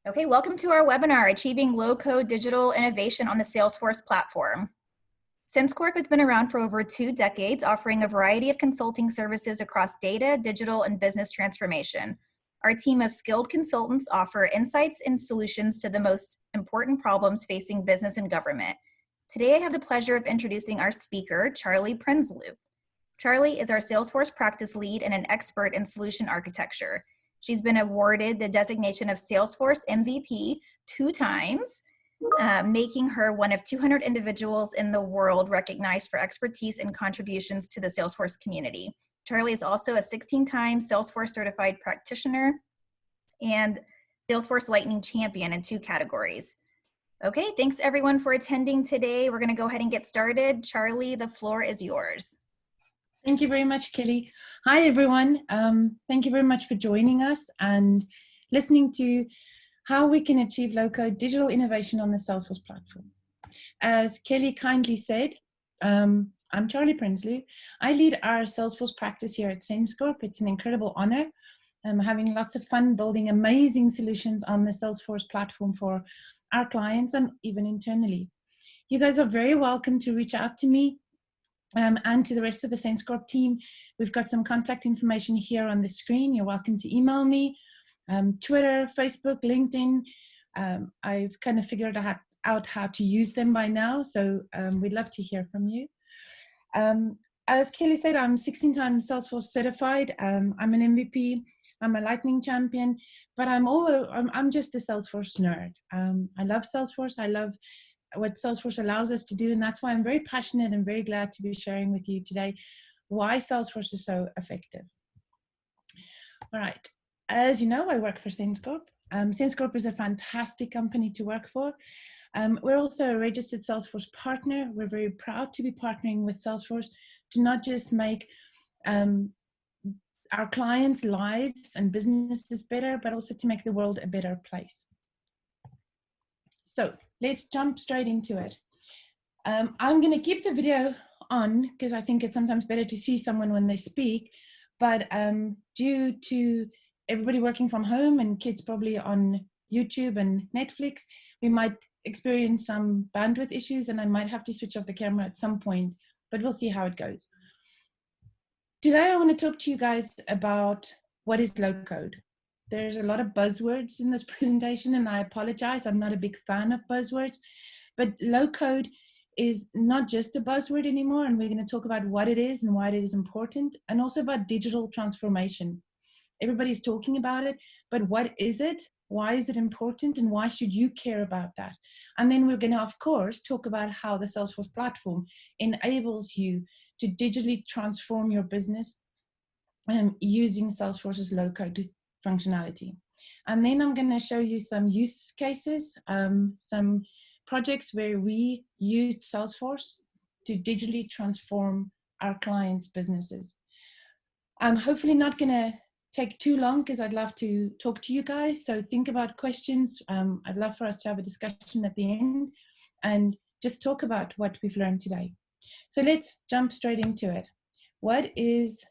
Okay, welcome to our webinar, Achieving Low-Code Digital Innovation on the Salesforce Platform. Sense Corp has been around for over 2 decades, offering a variety of consulting services across data, digital, and business transformation. Our team of skilled consultants offer insights and solutions to the most important problems facing business and government. Today, I have the pleasure of introducing our speaker, Charly Prinsloo. Charly is our Salesforce practice lead and an expert in solution architecture. She's been awarded the designation of Salesforce MVP 2 times, making her one of 200 individuals in the world recognized for expertise and contributions to the Salesforce community. Charly is also a 16-time Salesforce certified practitioner and Salesforce Lightning champion in 2 categories. Okay, thanks everyone for attending today. We're going to go ahead and get started. Charly, the floor is yours. Thank you very much, Kelly. Hi, everyone. Thank you very much for joining us and listening to how we can achieve low-code digital innovation on the Salesforce platform. As Kelly kindly said, I'm Charly Prinsloo. I lead our Salesforce practice here at Sense Corp. It's an incredible honor. I'm having lots of fun building amazing solutions on the Salesforce platform for our clients and even internally. You guys are very welcome to reach out to me and to the rest of the Sense Corp team. We've got some contact information here on the screen. You're welcome to email me, Twitter, Facebook, LinkedIn. I've kind of figured out how to use them by now, so we'd love to hear from you. As Kelly said, I'm 16 times Salesforce certified. I'm an MVP. I'm a Lightning champion, but I'm just a Salesforce nerd. I love Salesforce. I love what Salesforce allows us to do, and that's why I'm very passionate and very glad to be sharing with you today why Salesforce is so effective. All right, as you know, I work for Sense Corp. Sense Corp is a fantastic company to work for. We're also a registered Salesforce partner. We're very proud to be partnering with Salesforce to not just make our clients' lives and businesses better, but also to make the world a better place. So let's jump straight into it. I'm going to keep the video on because I think it's sometimes better to see someone when they speak, but due to everybody working from home and kids probably on YouTube and Netflix, we might experience some bandwidth issues and I might have to switch off the camera at some point, but we'll see how it goes. Today I want to talk to you guys about what is low-code. There's a lot of buzzwords in this presentation, and I apologize. I'm not a big fan of buzzwords, but low-code is not just a buzzword anymore, and we're going to talk about what it is and why it is important, and also about digital transformation. Everybody's talking about it, but what is it? Why is it important, and why should you care about that? And then we're going to, of course, talk about how the Salesforce platform enables you to digitally transform your business using Salesforce's low-code functionality. And then I'm going to show you some use cases, some projects where we used Salesforce to digitally transform our clients' businesses. I'm hopefully not going to take too long because I'd love to talk to you guys. So think about questions. I'd love for us to have a discussion at the end and just talk about what we've learned today. So let's jump straight into it. What is,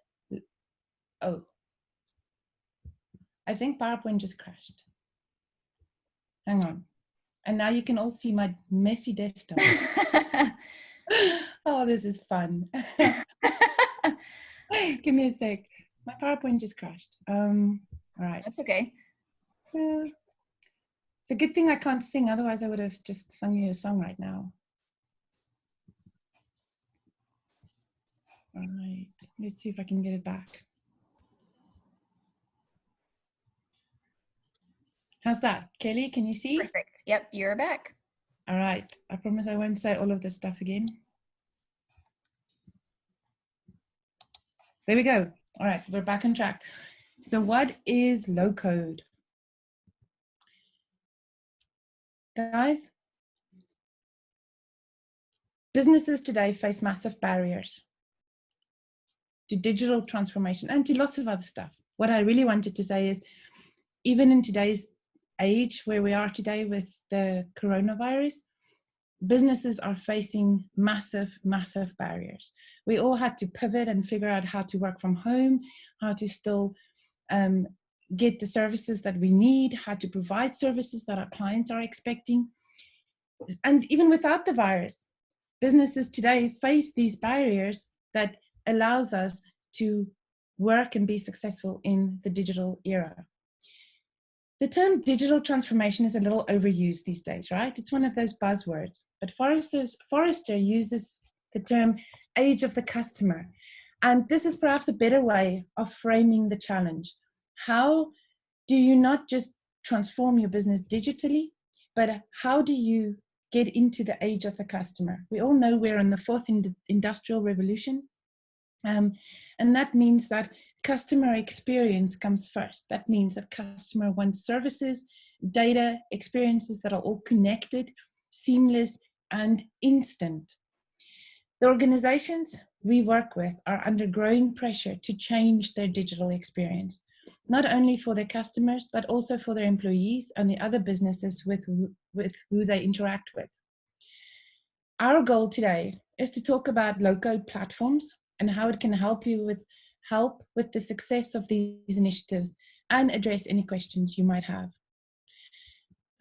oh, I think PowerPoint just crashed. Hang on. And now you can all see my messy desktop. Oh, this is fun. Give me a sec. My PowerPoint just crashed. All right. That's okay. It's a good thing I can't sing. Otherwise, I would have just sung you a song right now. All right. Let's see if I can get it back. How's that? Kelly, can you see? Perfect. Yep, you're back. All right. I promise I won't say all of this stuff again. There we go. All right, we're back on track. So what is low code? Guys, businesses today face massive barriers to digital transformation and to lots of other stuff. What I really wanted to say is, even in today's age where we are today with the coronavirus, businesses are facing massive, massive barriers. We all had to pivot and figure out how to work from home, how to still get the services that we need, how to provide services that our clients are expecting. And even without the virus, businesses today face these barriers that allows us to work and be successful in the digital era. The term digital transformation is a little overused these days, right? It's one of those buzzwords, but Forrester uses the term age of the customer. And this is perhaps a better way of framing the challenge. How do you not just transform your business digitally, but how do you get into the age of the customer? We all know we're in the fourth industrial revolution. And that means that customer experience comes first. That means that customer wants services, data, experiences that are all connected, seamless, and instant. The organizations we work with are under growing pressure to change their digital experience, not only for their customers, but also for their employees and the other businesses with who they interact with. Our goal today is to talk about low-code platforms and how it can help you with the success of these initiatives and address any questions you might have.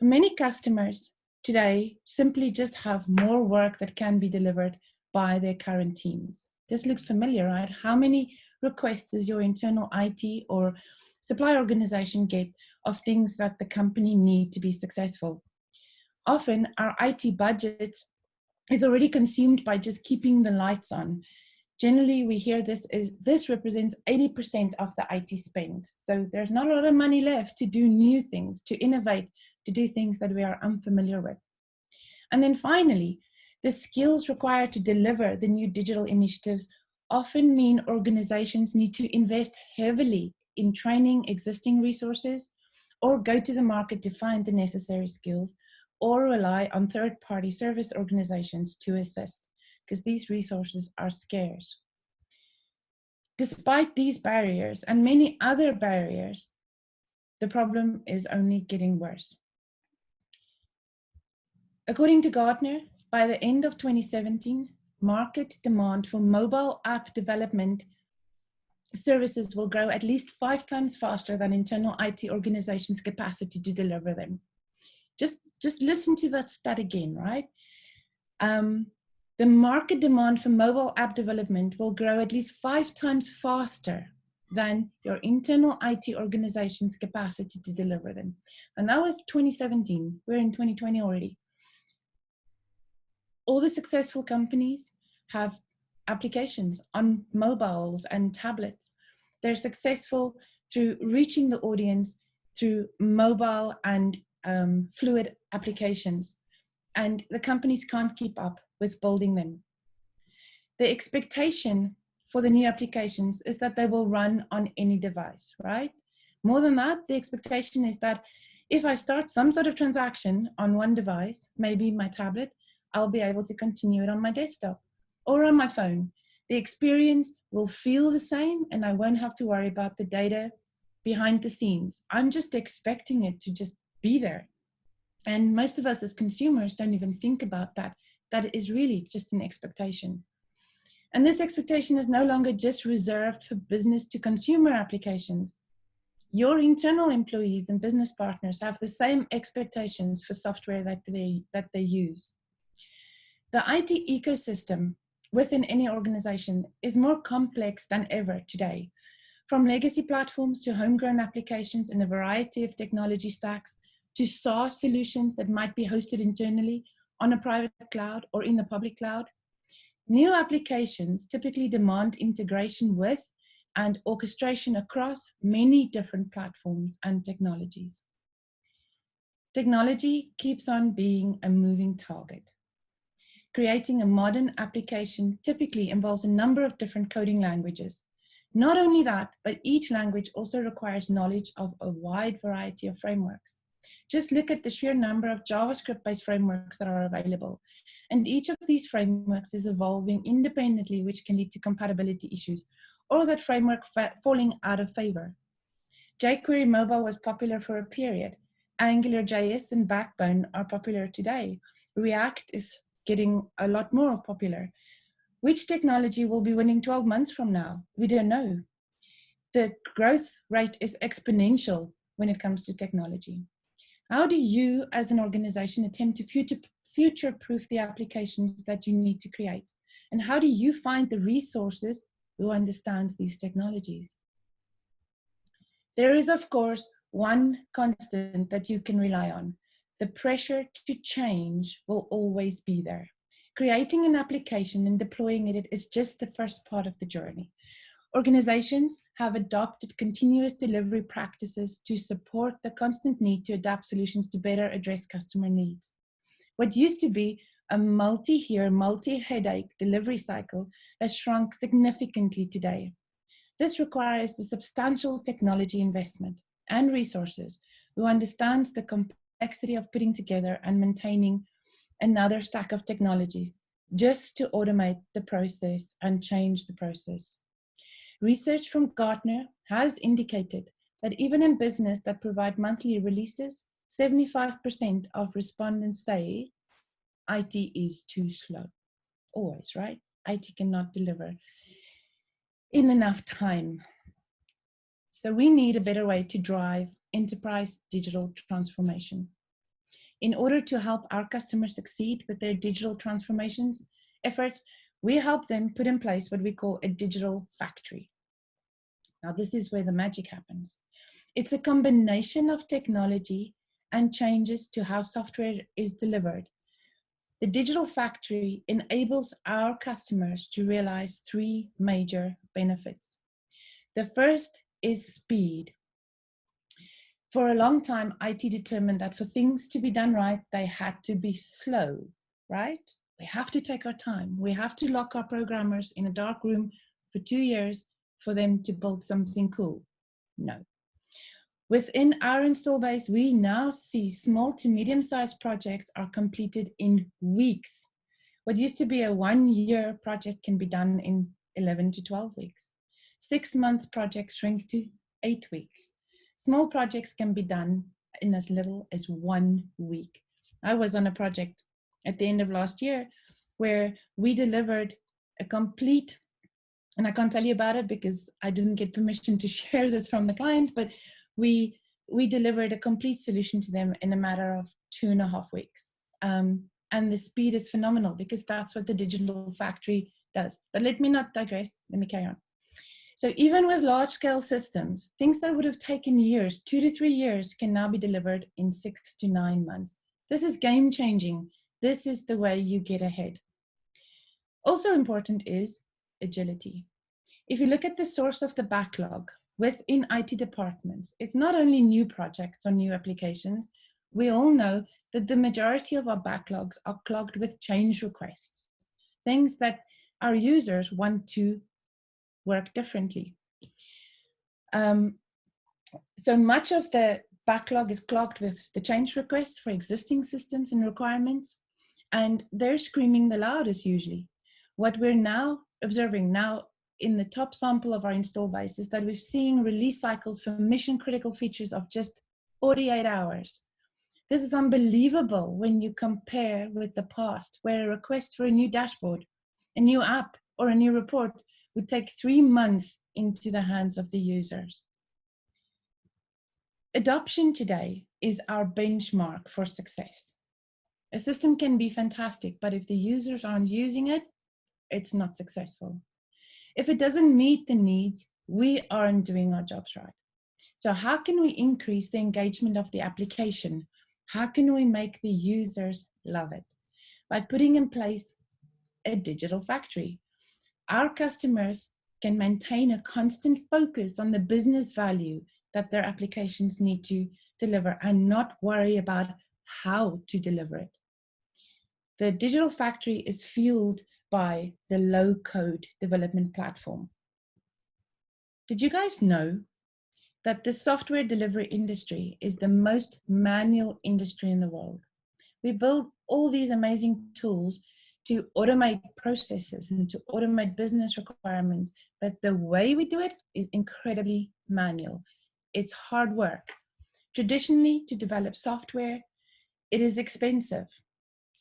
Many customers today simply just have more work that can be delivered by their current teams. This looks familiar, right? How many requests does your internal IT or supply organization get of things that the company need to be successful? Often our IT budgets is already consumed by just keeping the lights on. Generally, we hear this represents 80% of the IT spend. So there's not a lot of money left to do new things, to innovate, to do things that we are unfamiliar with. And then finally, the skills required to deliver the new digital initiatives often mean organizations need to invest heavily in training existing resources, or go to the market to find the necessary skills, or rely on third-party service organizations to assist, because these resources are scarce. Despite these barriers and many other barriers, the problem is only getting worse. According to Gartner, by the end of 2017, market demand for mobile app development services will grow at least 5 times faster than internal IT organizations' capacity to deliver them. Just listen to that stat again, right? The market demand for mobile app development will grow at least 5 times faster than your internal IT organization's capacity to deliver them. And that was 2017. We're in 2020 already. All the successful companies have applications on mobiles and tablets. They're successful through reaching the audience through mobile and fluid applications. And the companies can't keep up with building them. The expectation for the new applications is that they will run on any device, right? More than that, the expectation is that if I start some sort of transaction on one device, maybe my tablet, I'll be able to continue it on my desktop or on my phone. The experience will feel the same, and I won't have to worry about the data behind the scenes. I'm just expecting it to just be there. And most of us as consumers don't even think about that. That is really just an expectation. And this expectation is no longer just reserved for business to consumer applications. Your internal employees and business partners have the same expectations for software that they use. The IT ecosystem within any organization is more complex than ever today. From legacy platforms to homegrown applications in a variety of technology stacks, to SaaS solutions that might be hosted internally on a private cloud or in the public cloud. New applications typically demand integration with and orchestration across many different platforms and technologies. Technology keeps on being a moving target. Creating a modern application typically involves a number of different coding languages. Not only that, but each language also requires knowledge of a wide variety of frameworks. Just look at the sheer number of JavaScript-based frameworks that are available. And each of these frameworks is evolving independently, which can lead to compatibility issues, or that framework falling out of favor. jQuery Mobile was popular for a period. AngularJS and Backbone are popular today. React is getting a lot more popular. Which technology will be winning 12 months from now? We don't know. the growth rate is exponential when it comes to technology. How do you as an organization attempt to future-proof the applications that you need to create? And how do you find the resources who understands these technologies? There is, of course, one constant that you can rely on. The pressure to change will always be there. Creating an application and deploying it is just the first part of the journey. Organizations have adopted continuous delivery practices to support the constant need to adapt solutions to better address customer needs. What used to be a multi-year, multi-headache delivery cycle has shrunk significantly today. This requires a substantial technology investment and resources who understands the complexity of putting together and maintaining another stack of technologies just to automate the process and change the process. Research from Gartner has indicated that even in business that provide monthly releases, 75% of respondents say IT is too slow. Always, right? IT cannot deliver in enough time. So we need a better way to drive enterprise digital transformation. In order to help our customers succeed with their digital transformations efforts, we help them put in place what we call a digital factory. Now, this is where the magic happens. It's a combination of technology and changes to how software is delivered. The digital factory enables our customers to realize three major benefits. The first is speed. For a long time, IT determined that for things to be done right, they had to be slow, right? We have to take our time. We have to lock our programmers in a dark room for 2 years for them to build something cool. No. Within our install base, we now see small to medium-sized projects are completed in weeks. What used to be a 1-year project can be done in 11 to 12 weeks. 6-month projects shrink to 8 weeks. Small projects can be done in as little as 1 week. I was on a project at the end of last year where we delivered a complete, and I can't tell you about it because I didn't get permission to share this from the client, but we delivered a complete solution to them in a matter of 2.5 weeks. And the speed is phenomenal because that's what the digital factory does. But let me not digress, let me carry on. So even with large scale systems, things that would have taken years, 2 to 3 years, can now be delivered in 6 to 9 months. This is game changing. This is the way you get ahead. Also important is agility. If you look at the source of the backlog within IT departments, it's not only new projects or new applications. We all know that the majority of our backlogs are clogged with change requests, things that our users want to work differently. So much of the backlog is clogged with the change requests for existing systems and requirements, and they're screaming the loudest usually. What we're now observing now in the top sample of our install base is that we're seeing release cycles for mission critical features of just 48 hours. This is unbelievable when you compare with the past, where a request for a new dashboard, a new app, or a new report would take 3 months into the hands of the users. Adoption today is our benchmark for success. A system can be fantastic, but if the users aren't using it, it's not successful. If it doesn't meet the needs, we aren't doing our jobs right. So how can we increase the engagement of the application? How can we make the users love it? By putting in place a digital factory. Our customers can maintain a constant focus on the business value that their applications need to deliver and not worry about how to deliver it. The digital factory is fueled by the LowCode development platform. Did you guys know that the software delivery industry is the most manual industry in the world? We build all these amazing tools to automate processes and to automate business requirements, but the way we do it is incredibly manual. It's hard work. Traditionally, to develop software, it is expensive.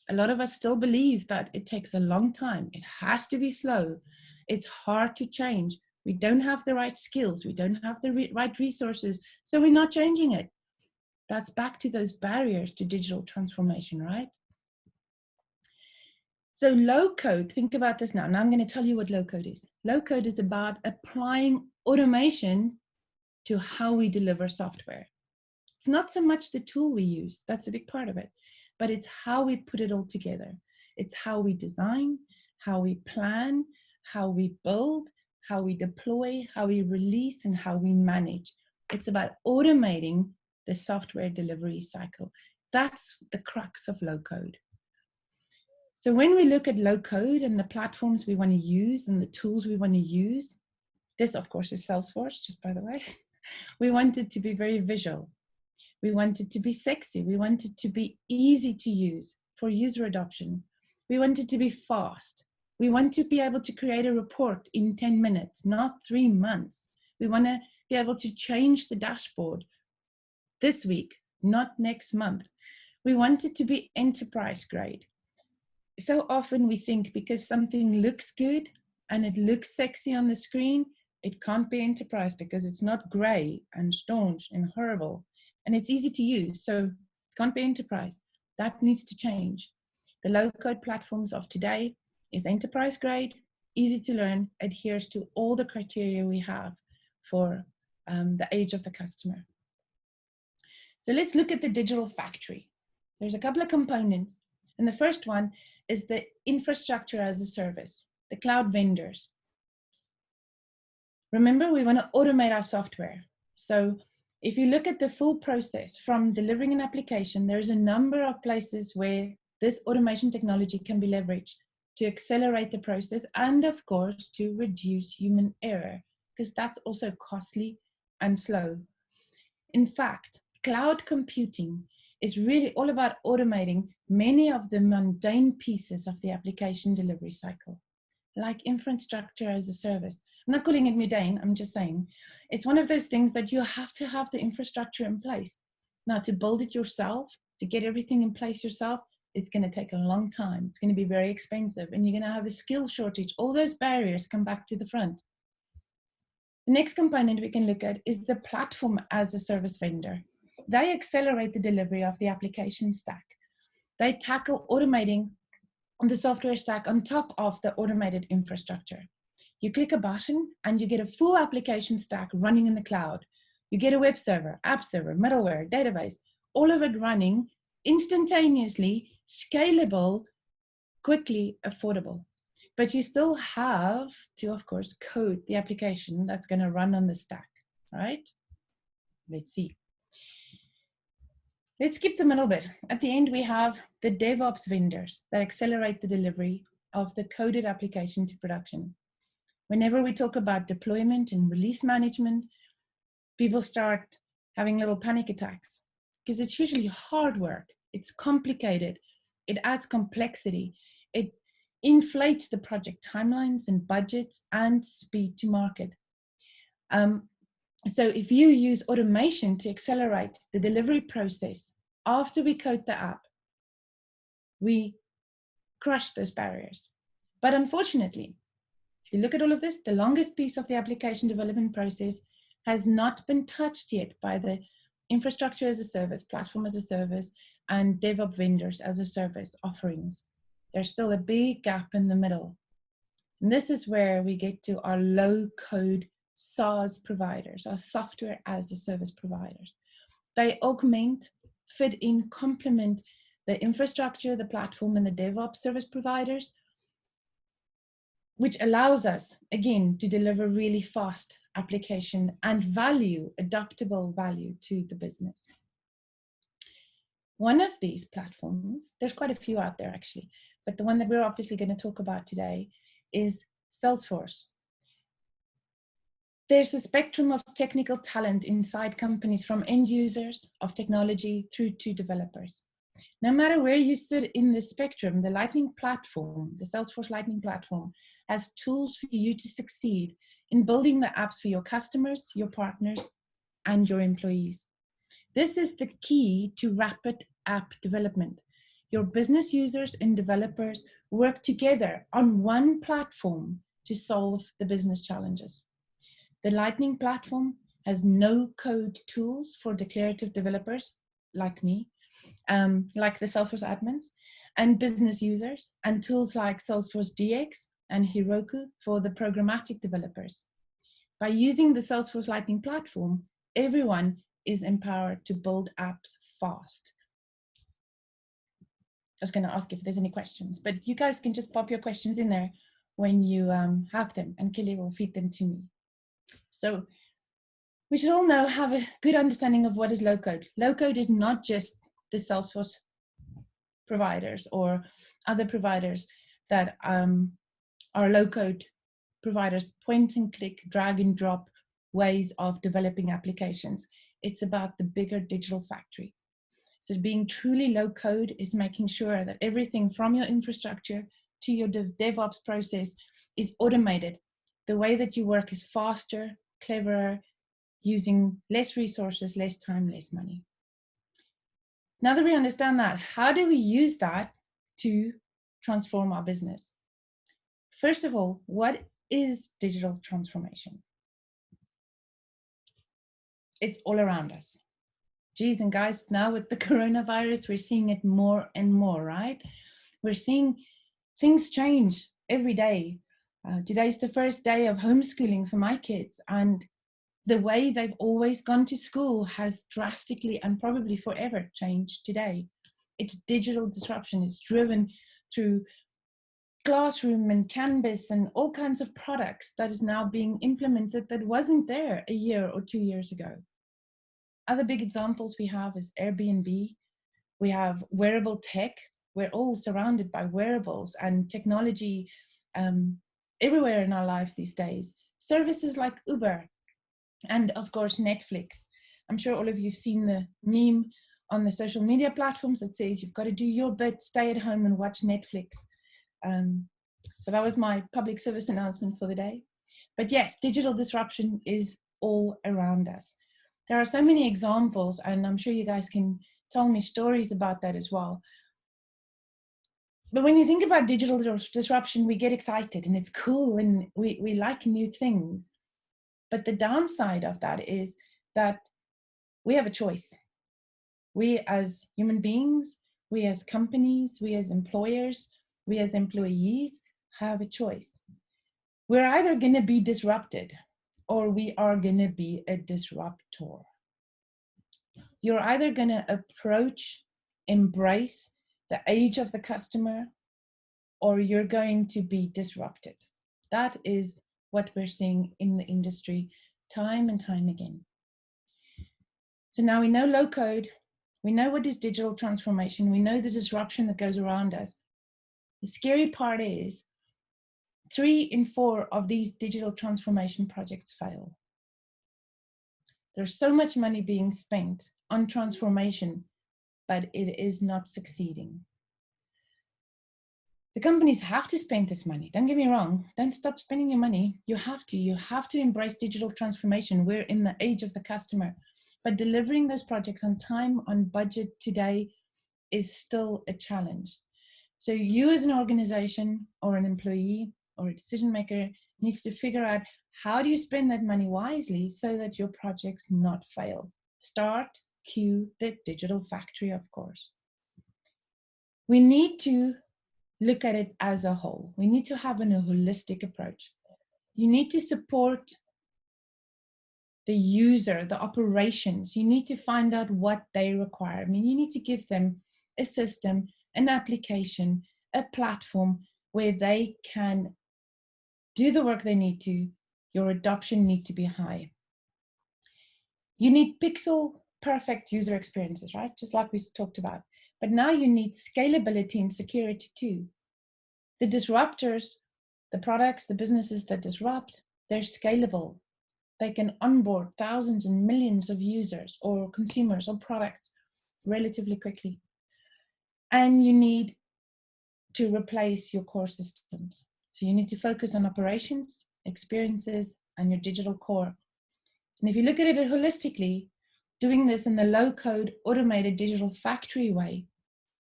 A lot of us still believe that it takes a long time. It has to be slow. It's hard to change. We don't have the right skills. We don't have the right resources. So we're not changing it. That's back to those barriers to digital transformation, right? So low code, think about this now. Now I'm going to tell you what low code is. Low code is about applying automation to how we deliver software. It's not so much the tool we use, that's a big part of it, but it's how we put it all together. It's how we design, how we plan, how we build, how we deploy, how we release, and how we manage. It's about automating the software delivery cycle. That's the crux of low code. So when we look at low code and the platforms we want to use and the tools we want to use, this of course is Salesforce, just by the way. We want it to be very visual. We want it to be sexy. We want it to be easy to use for user adoption. We want it to be fast. We want to be able to create a report in 10 minutes, not 3 months. We want to be able to change the dashboard this week, not next month. We want it to be enterprise grade. So often we think because something looks good and it looks sexy on the screen, it can't be enterprise because it's not gray and staunch and horrible. And it's easy to use, so it can't be enterprise. That needs to change. The low-code platforms of today is enterprise grade, easy to learn, adheres to all the criteria we have for the age of the customer. So let's look at the digital factory. There's a couple of components, and the first one is the infrastructure as a service, the cloud vendors. Remember, we want to automate our software. So if you look at the full process from delivering an application, there's a number of places where this automation technology can be leveraged to accelerate the process and, of course, to reduce human error, because that's also costly and slow. In fact, cloud computing is really all about automating many of the mundane pieces of the application delivery cycle, like infrastructure as a service. I'm not calling it mundane, I'm just saying it's one of those things that you have to have the infrastructure in place. Now, to build it yourself, to get everything in place yourself, it's going to take a long time. It's going to be very expensive, and you're going to have a skill shortage. All those barriers come back to the front. The next component we can look at is the platform as a service vendor. They accelerate the delivery of the application stack. They tackle automating the software stack on top of the automated infrastructure. You click a button and you get a full application stack running in the cloud. You get a web server, app server, middleware, database, all of it running instantaneously, scalable, quickly, affordable. But you still have to, of course, code the application that's going to run on the stack, right? Let's see. Let's skip the middle bit. At the end, we have the DevOps vendors that accelerate the delivery of the coded application to production. Whenever we talk about deployment and release management, people start having little panic attacks because it's usually hard work. It's complicated. It adds complexity. It inflates the project timelines and budgets and speed to market. So if you use automation to accelerate the delivery process after we code the app, we crush those barriers. But unfortunately, if you look at all of this, the longest piece of the application development process has not been touched yet by the infrastructure as a service, platform as a service, and DevOps vendors as a service offerings. There's still a big gap in the middle. And this is where we get to our low-code SaaS providers, our software as a service providers. They augment, fit in, complement the infrastructure, the platform, and the DevOps service providers, which allows us, again, to deliver really fast application and value, adaptable value to the business. One of these platforms, there's quite a few out there actually, but the one that we're obviously going to talk about today is Salesforce. There's a spectrum of technical talent inside companies, from end users of technology through to developers. No matter where you sit in the spectrum, the Lightning platform, the Salesforce Lightning platform, has tools for you to succeed in building the apps for your customers, your partners, and your employees. This is the key to rapid app development. Your business users and developers work together on one platform to solve the business challenges. The Lightning platform has no code tools for declarative developers like me, like the Salesforce admins, and business users, and tools like Salesforce DX and Heroku for the programmatic developers. By using the Salesforce Lightning platform, everyone is empowered to build apps fast. I was going to ask if there's any questions, but you guys can just pop your questions in there when you have them, and Kelly will feed them to me. So we should all have a good understanding of what is low-code. Low-code is not just the Salesforce providers or other providers that are low-code providers, point and click, drag and drop ways of developing applications. It's about the bigger digital factory. So being truly low-code is making sure that everything from your infrastructure to your DevOps process is automated. The way that you work is faster, cleverer, using less resources, less time, less money. Now that we understand that, how do we use that to transform our business? First of all, what is digital transformation? It's all around us. Geez, and guys, now with the coronavirus, we're seeing it more and more, right? We're seeing things change every day. Today's the first day of homeschooling for my kids, and the way they've always gone to school has drastically and probably forever changed today. It's digital disruption. It's driven through Classroom and Canvas and all kinds of products that is now being implemented that wasn't there a year or 2 years ago. Other big examples we have is Airbnb. We have wearable tech. We're all surrounded by wearables and technology everywhere in our lives these days. Services like Uber and, of course, Netflix. I'm sure all of you have seen the meme on the social media platforms that says you've got to do your bit, stay at home and watch Netflix. So that was my public service announcement for the day. But yes, digital disruption is all around us. There are so many examples, and I'm sure you guys can tell me stories about that as well. But when you think about digital disruption, we get excited and it's cool and we like new things. But the downside of that is that we have a choice. We as human beings, we as companies, we as employers, we as employees have a choice. We're either going to be disrupted or we are going to be a disruptor. You're either going to approach, embrace the age of the customer, or you're going to be disrupted. That is what we're seeing in the industry time and time again. So now we know low code, we know what is digital transformation, we know the disruption that goes around us. The scary part is 3 in 4 of these digital transformation projects fail. There's so much money being spent on transformation, but it is not succeeding. The companies have to spend this money. Don't get me wrong. Don't stop spending your money. You have to embrace digital transformation. We're in the age of the customer, but delivering those projects on time, on budget today is still a challenge. So you as an organization or an employee or a decision maker needs to figure out, how do you spend that money wisely so that your projects not fail? Start, cue the digital factory, of course. We need to look at it as a whole. We need to have a holistic approach. You need to support the user, the operations. You need to find out what they require. I mean, you need to give them a system, an application, a platform where they can do the work they need to. Your adoption needs to be high. You need pixel perfect user experiences, right? Just like we talked about. But now you need scalability and security too. The disruptors, the products, the businesses that disrupt, they're scalable. They can onboard thousands and millions of users or consumers or products relatively quickly. And you need to replace your core systems. So you need to focus on operations, experiences, and your digital core. And if you look at it holistically, doing this in the low-code, automated digital factory way,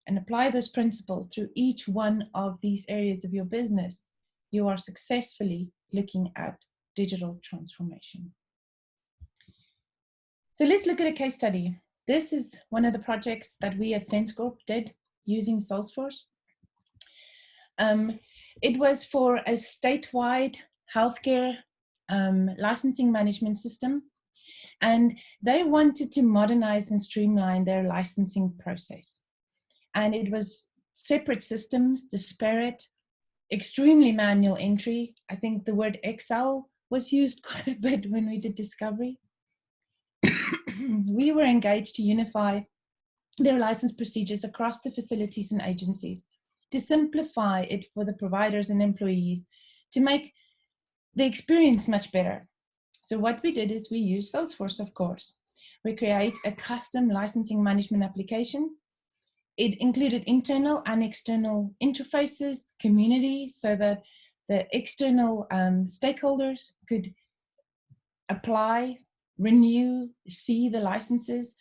and apply those principles through each one of these areas of your business, you are successfully looking at digital transformation. So let's look at a case study. This is one of the projects that we at Sense Corp did using Salesforce. It was for a statewide healthcare licensing management system, and they wanted to modernize and streamline their licensing process. And it was separate systems, disparate, extremely manual entry. I think the word Excel was used quite a bit when we did discovery. We were engaged to unify their license procedures across the facilities and agencies, to simplify it for the providers and employees, to make the experience much better. So what we did is we used Salesforce, of course. We create a custom licensing management application. It included internal and external interfaces, community, so that the external stakeholders could apply, renew, see the licenses.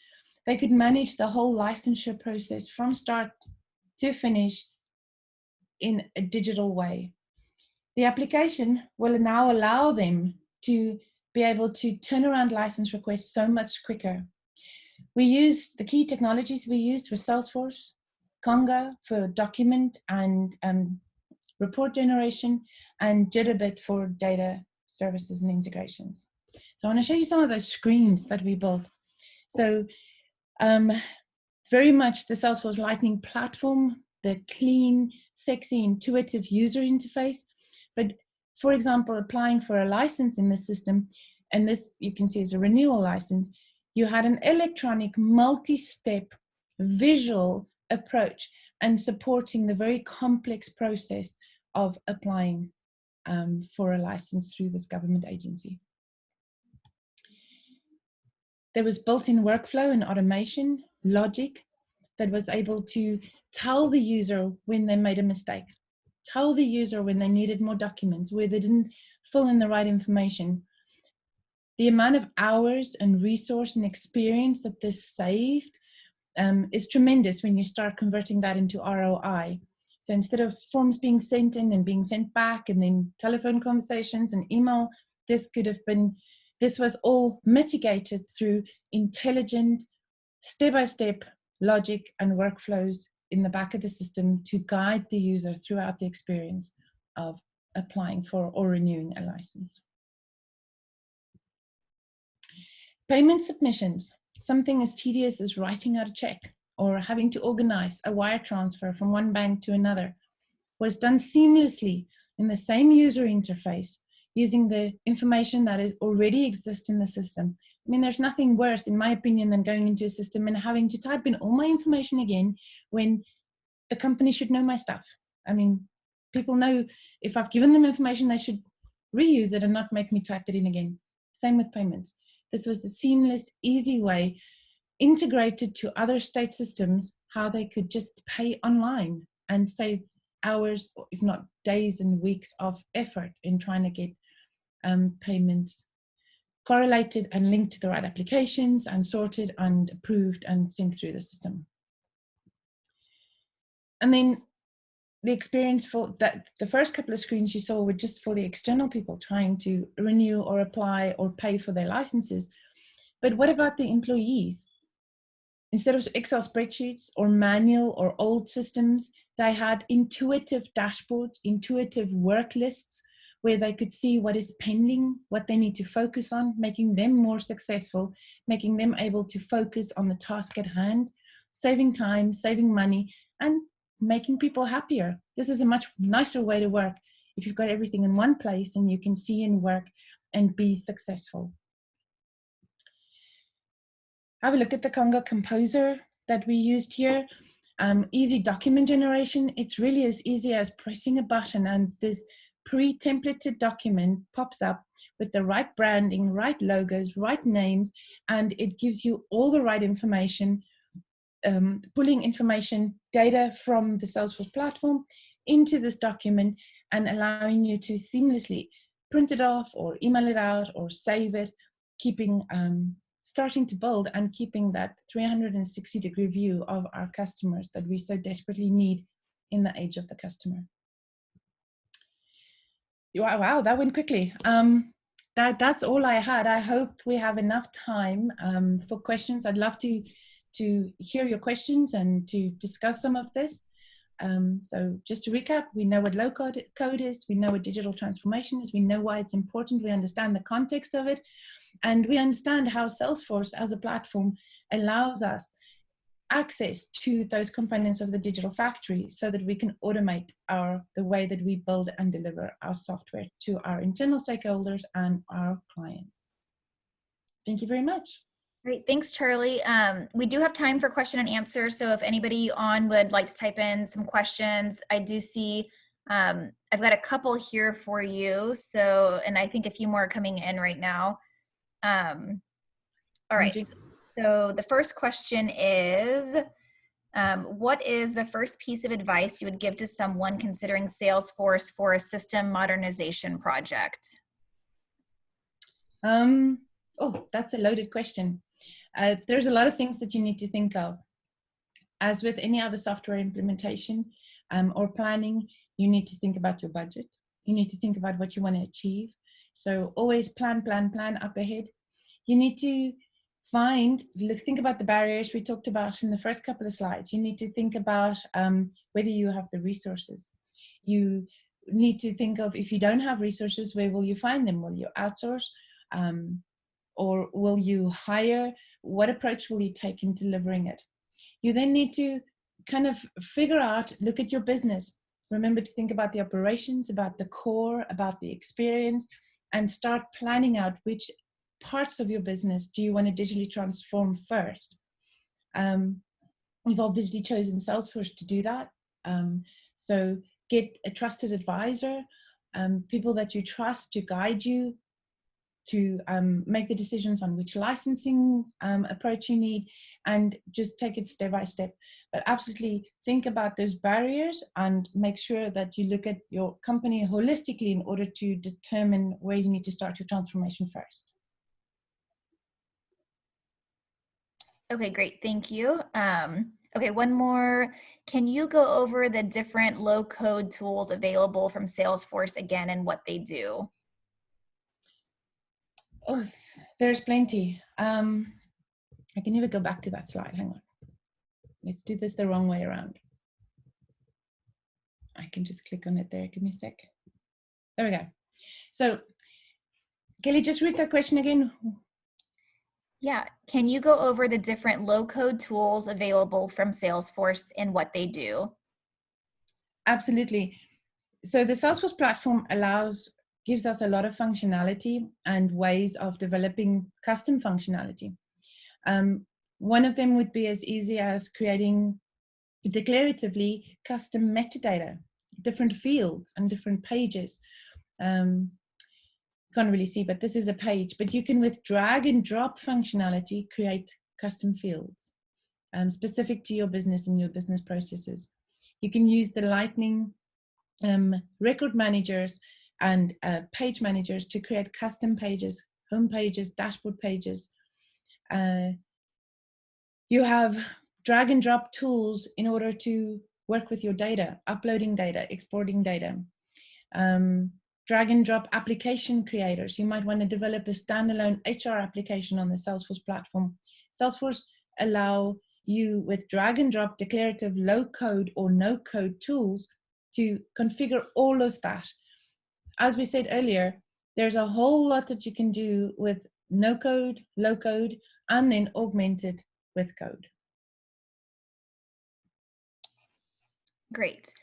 They could manage the whole licensure process from start to finish in a digital way. The application will now allow them to be able to turn around license requests so much quicker. We used the key technologies we used were Salesforce, Conga for document and report generation, and Jitterbit for data services and integrations. So I want to show you some of those screens that we built. So very much the Salesforce Lightning platform, the clean, sexy, intuitive user interface. But for example, applying for a license in the system, and this you can see is a renewal license, you had an electronic multi-step visual approach and supporting the very complex process of applying for a license through this government agency. There was built-in workflow and automation logic that was able to tell the user when they made a mistake, tell the user when they needed more documents, where they didn't fill in the right information. The amount of hours and resource and experience that this saved is tremendous when you start converting that into ROI. So instead of forms being sent in and being sent back and then telephone conversations and email, this was all mitigated through intelligent step-by-step logic and workflows in the back of the system to guide the user throughout the experience of applying for or renewing a license. Payment submissions, something as tedious as writing out a check or having to organize a wire transfer from one bank to another, was done seamlessly in the same user interface using the information that is already exists in the system. I mean, there's nothing worse, in my opinion, than going into a system and having to type in all my information again when the company should know my stuff. I mean, people know if I've given them information, they should reuse it and not make me type it in again. Same with payments. This was a seamless, easy way, integrated to other state systems, how they could just pay online and save hours, if not days and weeks of effort in trying to get payments correlated and linked to the right applications and sorted and approved and sent through the system. And then the experience for that, the first couple of screens you saw were just for the external people trying to renew or apply or pay for their licenses. But what about the employees? Instead of Excel spreadsheets or manual or old systems, they had intuitive dashboards, intuitive work lists where they could see what is pending, what they need to focus on, making them more successful, making them able to focus on the task at hand, saving time, saving money, and making people happier. This is a much nicer way to work if you've got everything in one place and you can see and work and be successful. Have a look at the Conga Composer that we used here. Easy document generation. It's really as easy as pressing a button and this pre-templated document pops up with the right branding, right logos, right names, and it gives you all the right information, pulling information, data from the Salesforce platform into this document and allowing you to seamlessly print it off or email it out or save it, keeping starting to build and keeping that 360-degree view of our customers that we so desperately need in the age of the customer. Wow, that went quickly. that's all I had. I hope we have enough time for questions. I'd love to hear your questions and to discuss some of this. So just to recap, we know what LowCode is, we know what digital transformation is, we know why it's important, we understand the context of it, and we understand how Salesforce as a platform allows us access to those components of the digital factory so that we can automate the way that we build and deliver our software to our internal stakeholders and our clients. Thank you very much. Great, thanks, Charlie. We do have time for question and answer, so if anybody on would like to type in some questions, I do see I've got a couple here for you. So, and I think a few more are coming in right now. All right. So the first question is, what is the first piece of advice you would give to someone considering Salesforce for a system modernization project? Oh, that's a loaded question. There's a lot of things that you need to think of. As with any other software implementation or planning, you need to think about your budget. You need to think about what you want to achieve. So always plan up ahead. You need to think about the barriers we talked about in the first couple of slides. You need to think about whether you have the resources. You need to think of, if you don't have resources, where will you find them? Will you outsource? Or will you hire? What approach will you take in delivering it? You then need to kind of figure out, look at your business. Remember to think about the operations, about the core, about the experience, and start planning out which parts of your business do you want to digitally transform first. You've obviously chosen Salesforce to do that. So get a trusted advisor, people that you trust to guide you, to make the decisions on which licensing approach you need, and just take it step by step. But absolutely think about those barriers and make sure that you look at your company holistically in order to determine where you need to start your transformation first. Okay, great, thank you. Okay, one more. Can you go over the different low-code tools available from Salesforce again and what they do? Oh, there's plenty. I can never go back to that slide. Hang on. Let's do this the wrong way around. I can just click on it there. Give me a sec. There we go. So, Kelly, just read that question again. Yeah, can you go over the different low-code tools available from Salesforce and what they do? Absolutely. So the Salesforce platform gives us a lot of functionality and ways of developing custom functionality. One of them would be as easy as creating declaratively custom metadata, different fields and different pages. Can't really see, but this is a page, but you can, with drag and drop functionality, create custom fields specific to your business and your business processes. You can use the Lightning record managers and page managers to create custom pages, home pages, dashboard pages. You have drag and drop tools in order to work with your data, uploading data, exporting data. Drag and drop application creators. You might want to develop a standalone HR application on the Salesforce platform. Salesforce allow you, with drag and drop declarative low code or no code tools, to configure all of that. As we said earlier, there's a whole lot that you can do with no code, low code, and then augment it with code. Great.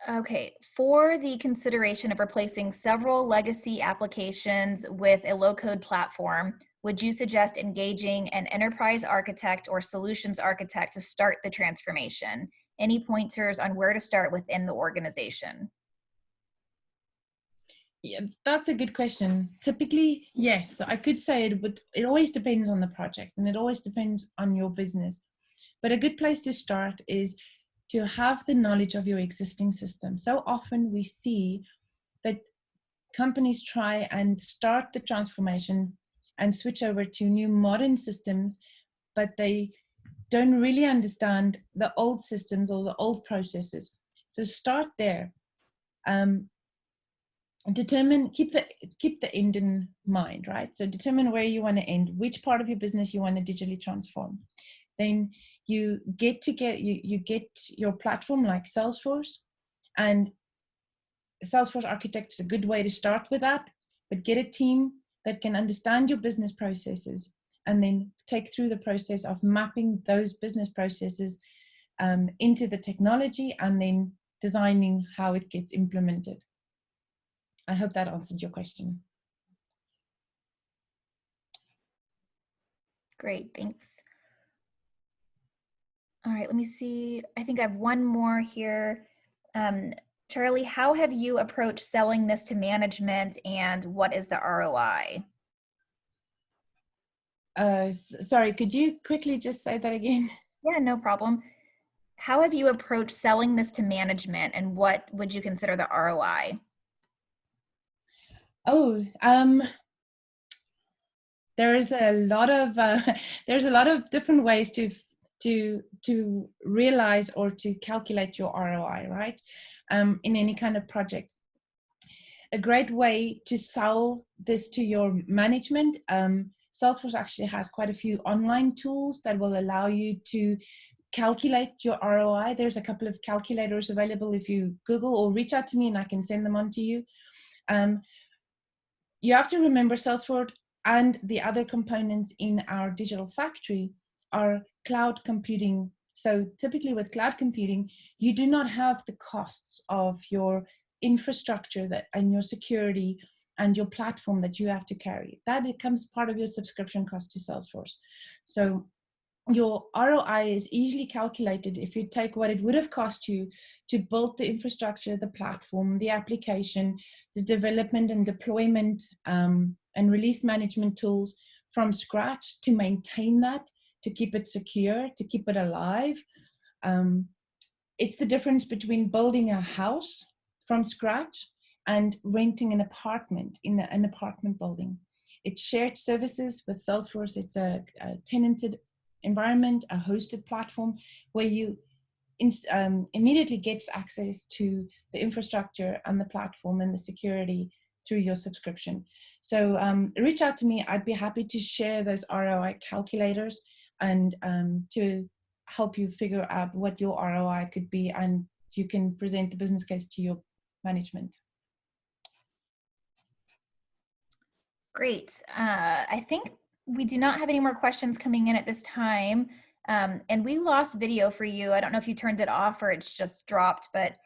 Okay, for the consideration of replacing several legacy applications with a low-code platform, would you suggest engaging an enterprise architect or solutions architect to start the transformation? Any pointers on where to start within the organization? Yeah, that's a good question. Typically, yes, I could say it, but it always depends on the project and it always depends on your business. But a good place to start is to have the knowledge of your existing system. So often we see that companies try and start the transformation and switch over to new modern systems, but they don't really understand the old systems or the old processes. So start there. keep the end in mind, right? So determine where you want to end, which part of your business you want to digitally transform. Then you get your platform like Salesforce, and Salesforce Architect is a good way to start with that, but get a team that can understand your business processes and then take through the process of mapping those business processes into the technology and then designing how it gets implemented. I hope that answered your question. Great, thanks. All right, let me see. I think I have one more here. Charly, how have you approached selling this to management, and what is the ROI? Sorry, could you quickly just say that again? Yeah, no problem. How have you approached selling this to management, and what would you consider the ROI? Oh, there's a lot of different ways to realize or to calculate your ROI, right? In any kind of project. A great way to sell this to your management. Salesforce actually has quite a few online tools that will allow you to calculate your ROI. There's a couple of calculators available if you Google, or reach out to me and I can send them on to you. You have to remember Salesforce and the other components in our digital factory are cloud computing. So typically with cloud computing, you do not have the costs of your infrastructure and your security and your platform that you have to carry. That becomes part of your subscription cost to Salesforce. So your ROI is easily calculated if you take what it would have cost you to build the infrastructure, the platform, the application, the development and deployment and release management tools from scratch, to maintain that, to keep it secure, to keep it alive. It's the difference between building a house from scratch and renting an apartment in an apartment building. It's shared services with Salesforce. It's a tenanted environment, a hosted platform where you immediately gets access to the infrastructure and the platform and the security through your subscription. So reach out to me. I'd be happy to share those ROI calculators and to help you figure out what your ROI could be, and you can present the business case to your management. Great. I think we do not have any more questions coming in at this time. And we lost video for you. I don't know if you turned it off or it's just dropped, but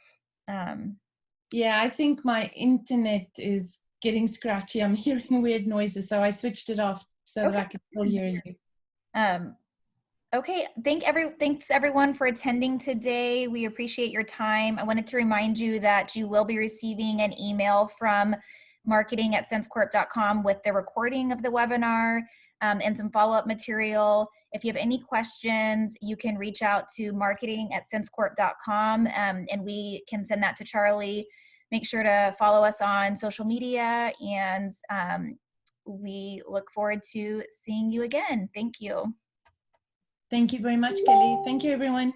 yeah, I think my internet is getting scratchy. I'm hearing weird noises, so I switched it off so that I could still hear you. Okay, thanks everyone for attending today. We appreciate your time. I wanted to remind you that you will be receiving an email from marketing@sensecorp.com with the recording of the webinar and some follow-up material. If you have any questions, you can reach out to marketing@sensecorp.com and we can send that to Charly. Make sure to follow us on social media, and we look forward to seeing you again. Thank you. Thank you very much, Kelly. Thank you, everyone.